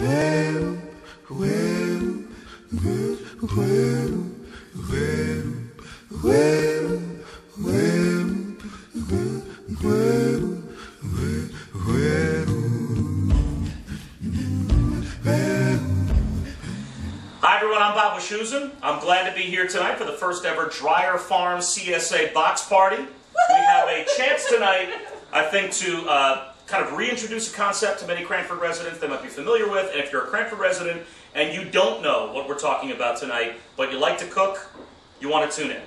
Hi everyone, I'm Bob Wischusen. I'm glad to be here tonight for the first ever Dreyer Farm CSA box party. We have a chance tonight, I think, to kind of reintroduce a concept to many Cranford residents they might be familiar with. And if you're a Cranford resident and you don't know what we're talking about tonight, but you like to cook, you want to tune in.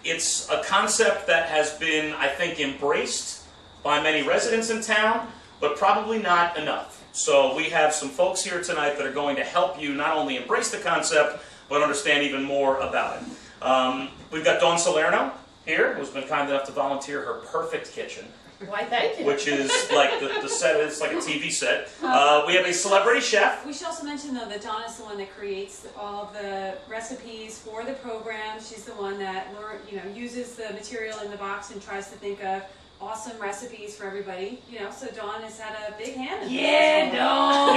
It's a concept that has been, I think, embraced by many residents in town, but probably not enough. So we have some folks here tonight that are going to help you not only embrace the concept, but understand even more about it. We've got Dawn Salerno here, who's been kind enough to volunteer her perfect kitchen. Why, thank you. Which is like the set is like a TV set. We have a celebrity chef. We should also mention, though, that Dawn is the one that creates all of the recipes for the program. She's the one that uses the material in the box and tries to think of awesome recipes for everybody. So Dawn has had a big hand in this. Yeah, Dawn.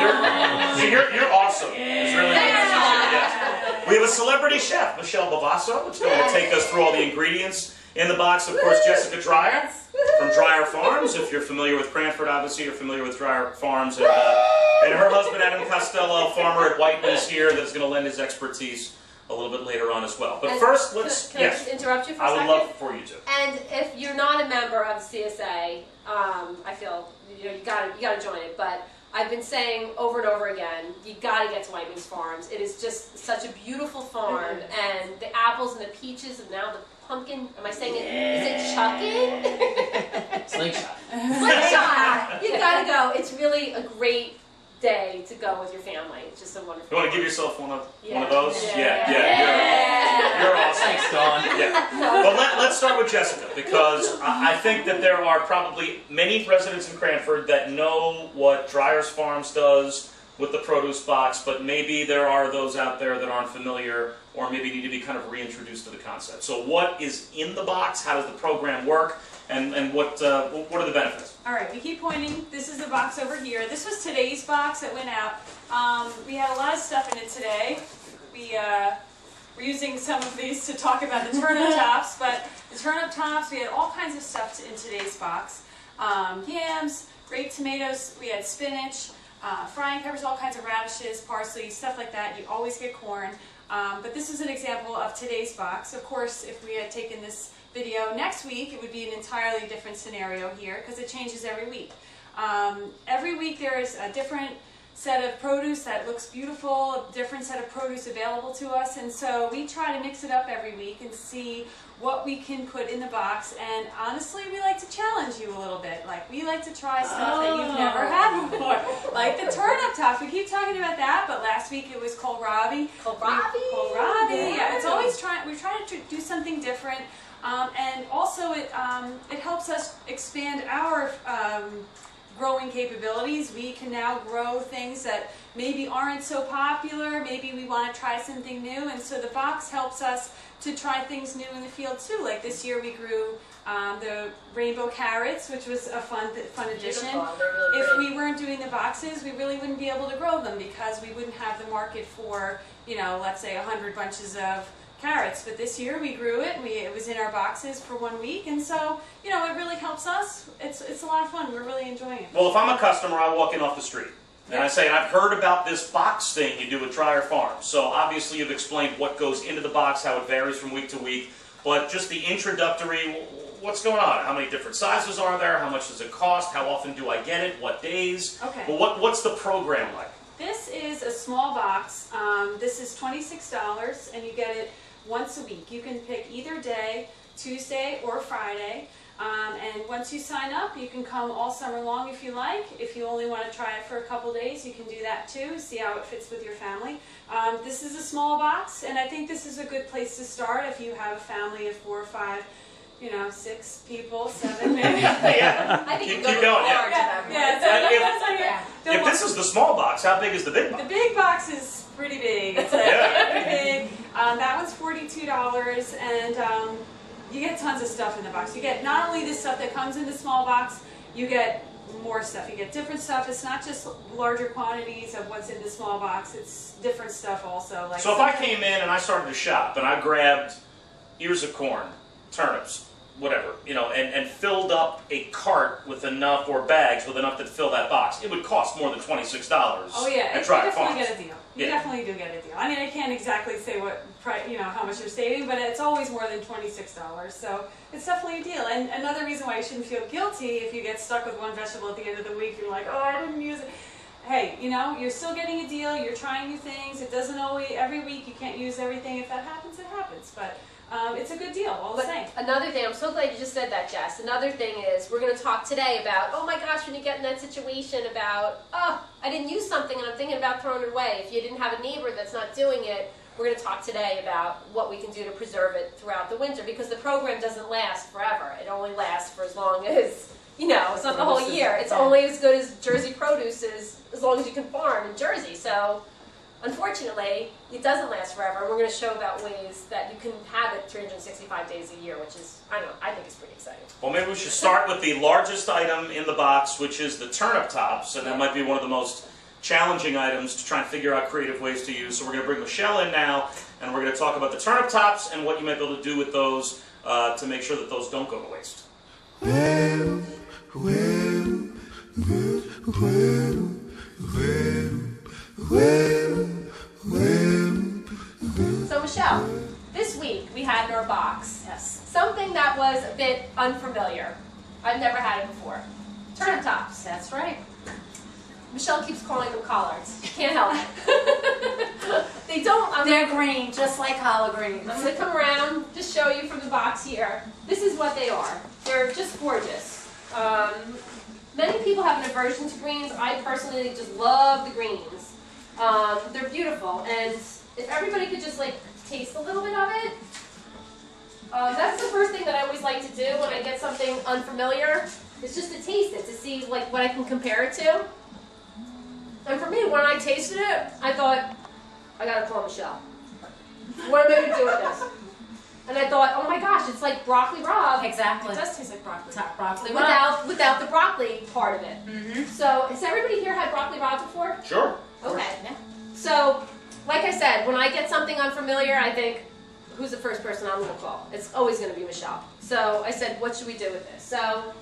You're awesome. It's really yes. We have a celebrity chef, Michelle Bavasso, who's going to take us through all the ingredients in the box. Of course, Jessica Dreyer from Dreyer Farms. If you're familiar with Cranford, obviously you're familiar with Dreyer Farms. And her husband, Adam Costello, farmer at Whiteman's here, that's going to lend his expertise a little bit later on as well. But first, let's... Can I just interrupt you for a second? I would love for you to. And if you're not a member of CSA, I feel you gotta join it. But I've been saying over and over again, you gotta get to Whiteman's Farms. It is just such a beautiful farm, and the apples and the peaches, and now the pumpkin. Am I saying it? Is it chucking? Slingshot. Slingshot. You gotta go. It's really a great day to go with your family. It's just a wonderful. You want to give yourself one of those? Yeah. You're awesome. Thanks, Dawn. Yeah. But let's start with Jessica, because I think that there are probably many residents in Cranford that know what Dreyer's Farms does with the produce box, but maybe there are those out there that aren't familiar or maybe need to be kind of reintroduced to the concept. So what is in the box? How does the program work? And what are the benefits? All right, we keep pointing. This is the box over here. This was today's box that went out. We had a lot of stuff in it today. We're using some of these to talk about the turnip tops, but the turnip tops, we had all kinds of stuff in today's box. Yams, grape tomatoes, we had spinach, frying peppers, all kinds of radishes, parsley, stuff like that. You always get corn. But this is an example of today's box. Of course, if we had taken this video next week, it would be an entirely different scenario here because it changes every week. Every week there is a different set of produce that looks beautiful, a different set of produce available to us, and so we try to mix it up every week and see what we can put in the box. And honestly, we like to challenge you a little bit. Like, we like to try stuff that you've never had before, like the turnip tops. We keep talking about that, but last week it was kohlrabi. Kohlrabi. Yeah, it's always we're trying to do something different. And also it helps us expand our growing capabilities. We can now grow things that maybe aren't so popular. Maybe we want to try something new, and so the box helps us to try things new in the field too. Like this year we grew the rainbow carrots, which was a fun addition. If we weren't doing the boxes, we really wouldn't be able to grow them because we wouldn't have the market for, let's say 100 bunches of carrots. But this year we grew it. It was in our boxes for 1 week, and so it really helps us. It's a lot of fun. We're really enjoying it. Well, if I'm a customer, I walk in off the street and I say, I've heard about this box thing you do at Dreyer Farms. So obviously you've explained what goes into the box, how it varies from week to week, but just the introductory, what's going on? How many different sizes are there? How much does it cost? How often do I get it? What days? Okay. Well, what's the program like? This is a small box. This is $26, and you get it once a week. You can pick either day, Tuesday or Friday. And once you sign up, you can come all summer long if you like. If you only want to try it for a couple days, you can do that too, see how it fits with your family. This is a small box, and I think this is a good place to start if you have a family of 4 or 5, 6 people, 7 maybe. Yeah. I think Keep you go going. If this is the small box, how big is the big box? The big box is pretty big. It's pretty big. That one's $42, and you get tons of stuff in the box. You get not only the stuff that comes in the small box, you get more stuff. You get different stuff. It's not just larger quantities of what's in the small box. It's different stuff also. Like so if I came in and I started to shop and I grabbed ears of corn, turnips, whatever, you know, and filled up a cart with enough, or bags with enough to fill that box, it would cost more than $26 oh yeah, at you Dreyer definitely Farms. get a deal. You Yeah. definitely do get a deal. I mean, I can't exactly say what you know, how much you're saving, but it's always more than $26. So it's definitely a deal. And another reason why you shouldn't feel guilty if you get stuck with one vegetable at the end of the week, you're like, oh, I didn't use it. Hey, you know, you're still getting a deal. You're trying new things. It doesn't always, every week you can't use everything. If that happens, it happens. But it's a good deal, all the same. Another thing, I'm so glad you just said that, Jess. Another thing is, we're going to talk today about, oh my gosh, when you get in that situation about, oh, I didn't use something and I'm thinking about throwing it away. If you didn't have a neighbor that's not doing it, we're going to talk today about what we can do to preserve it throughout the winter, because the program doesn't last forever. It only lasts for as long as, you know, it's not the whole year. It's only as good as Jersey produce is, as long as you can farm in Jersey. So unfortunately, it doesn't last forever, and we're going to show about ways that you can have it 365 days a year, which is, I don't know, I think it's pretty exciting. Well, maybe we should start with the largest item in the box, which is the turnip tops, and that might be one of the most challenging items to try and figure out creative ways to use. So we're going to bring Michelle in now, and we're going to talk about the turnip tops and what you might be able to do with those to make sure that those don't go to waste. So Michelle, this week we had in our box something that was a bit unfamiliar. I've never had it before. Turnip tops. That's right. Michelle keeps calling them collards. Can't help it. They don't. They're green, just like collard greens. I'm going to come around, just show you from the box here. This is what they are. They're just gorgeous. Many people have an aversion to greens. I personally just love the greens. They're beautiful, and if everybody could just like taste a little bit of it. That's the first thing that I always like to do when I get something unfamiliar. Is just to taste it, to see like what I can compare it to. And for me, when I tasted it, I thought, I gotta call Michelle. What am I gonna do with this? And I thought, oh my gosh, it's like broccoli rabe. Exactly. It does taste like broccoli. Broccoli Without the broccoli part of it. Mm-hmm. So, has everybody here had broccoli rabe before? Sure. Okay. Yeah. So, like I said, when I get something unfamiliar, I think, who's the first person I'm gonna call? It's always gonna be Michelle. So I said, what should we do with this? So,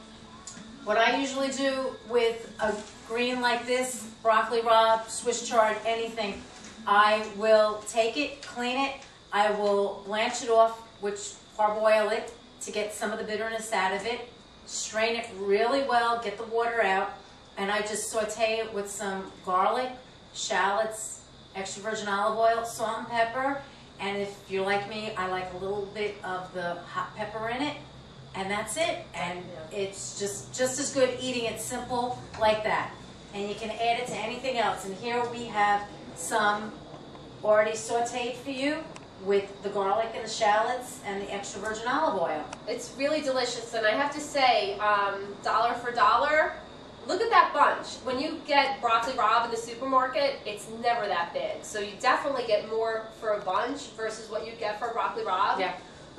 What I usually do with a green like this, broccoli rabe, Swiss chard, anything, I will take it, clean it, I will blanch it off, which parboil it to get some of the bitterness out of it, strain it really well, get the water out, and I just saute it with some garlic, shallots, extra virgin olive oil, salt and pepper, and if you're like me, I like a little bit of the hot pepper in it. And that's it, and it's just as good eating it simple like that. And you can add it to anything else. And here we have some already sauteed for you with the garlic and the shallots and the extra virgin olive oil. it's really delicious, and I have to say, dollar for dollar, look at that bunch. When you get broccoli rabe in the supermarket, it's never that big. So you definitely get more for a bunch versus what you get for broccoli rabe. Yeah.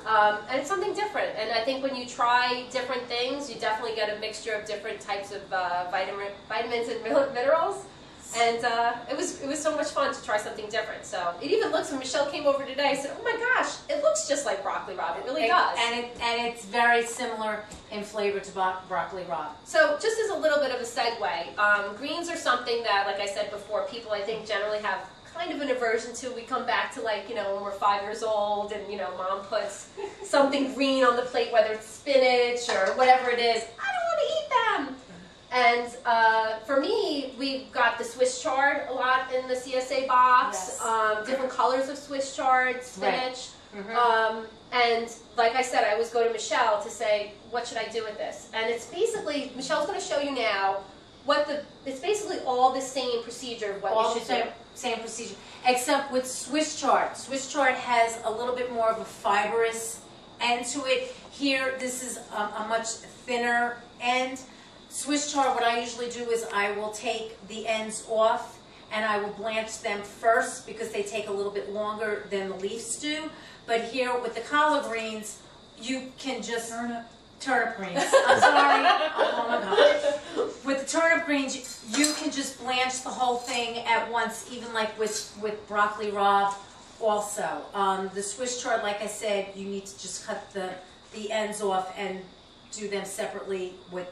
And it's something different, and I think when you try different things, you definitely get a mixture of different types of vitamins and minerals, and it was so much fun to try something different. So it even looks, when Michelle came over today, I said, oh my gosh, it looks just like broccoli rabe, it really does. And it's very similar in flavor to broccoli rabe. So just as a little bit of a segue, greens are something that, like I said before, people I think generally have kind of an aversion to. We come back to, like, you know, when we're 5 years old and, you know, mom puts something green on the plate, whether it's spinach or whatever it is. I don't want to eat them. And for me, we've got the Swiss chard a lot in the CSA box, Yes. different colors of Swiss chard, spinach. Right. Mm-hmm. And like I said, I always go to Michelle to say, what should I do with this? And it's basically, Michelle's going to show you now, it's basically all the same procedure of what All you the should do. same procedure, except with Swiss chard. Swiss chard has a little bit more of a fibrous end to it. Here, this is a much thinner end. Swiss chard, what I usually do is I will take the ends off and I will blanch them first because they take a little bit longer than the leaves do. But here with the collard greens, you can just turnip greens. I'm sorry. Oh my God. With the turnip greens, you can just blanch the whole thing at once, even like with broccoli rabe also. The Swiss chard, like I said, you need to just cut the ends off and do them separately with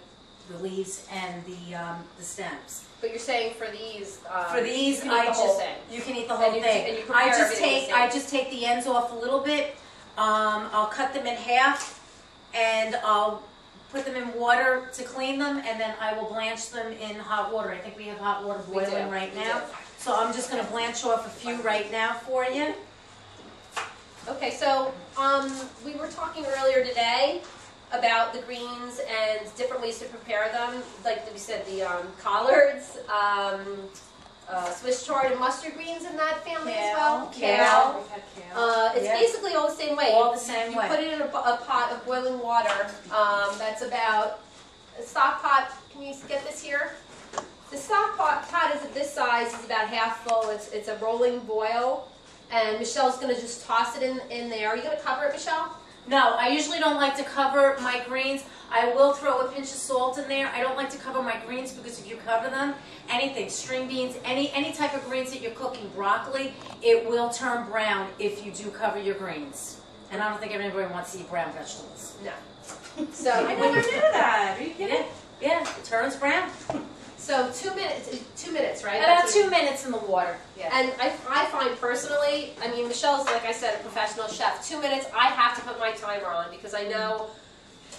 the leaves and the stems. But you're saying for these, you can eat the whole thing. You can eat the whole thing. And you prepare everything the same. I just take the ends off a little bit. I'll cut them in half, and I'll put them in water to clean them, and then I will blanch them in hot water. I think we have hot water boiling right now. So I'm just going to blanch off a few right now for you. Okay, so we were talking earlier today about the greens and different ways to prepare them. Like we said, the collards, Swiss chard and mustard greens in that family as well. Kale. It's basically all the same way. All the same way. You put it in a pot of boiling water. That's about a stock pot. Can you get this here? The stock pot is this size. It's about half full. It's a rolling boil. And Michelle's going to just toss it in there. Are you going to cover it, Michelle? No, I usually don't like to cover my greens. I will throw a pinch of salt in there. I don't like to cover my greens because if you cover them, anything, string beans, any type of greens that you're cooking, broccoli, it will turn brown if you do cover your greens. And I don't think anybody wants to eat brown vegetables. No. So I never knew that. Are you kidding? Yeah, it turns brown. So 2 minutes, right? About 2 minutes in the water. Yeah. And I find personally, I mean, Michelle's, like I said, a professional chef. 2 minutes, I have to put my timer on because I know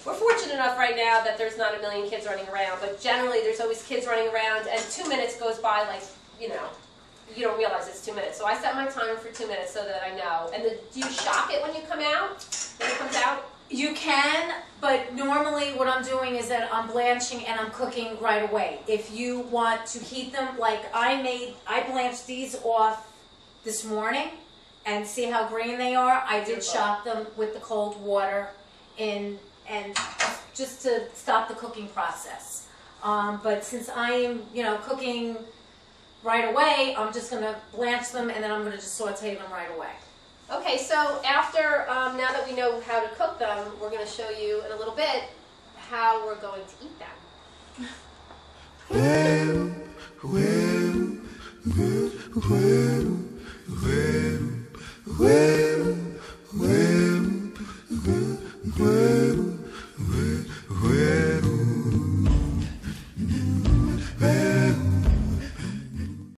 we're fortunate enough right now that there's not a million kids running around, but generally there's always kids running around, and 2 minutes goes by like, you don't realize it's 2 minutes. So I set my timer for 2 minutes so that I know. And do you shock it when you come out? When it comes out? You can, but normally what I'm doing is that I'm blanching and I'm cooking right away. If you want to heat them, like I blanched these off this morning, and see how green they are? I did shock them with the cold water and just to stop the cooking process. But since I am, cooking right away, I'm just going to blanch them and then I'm going to just saute them right away. Okay, so after, now that we know how to cook them, we're going to show you in a little bit how we're going to eat them. Well, well, well, well, well.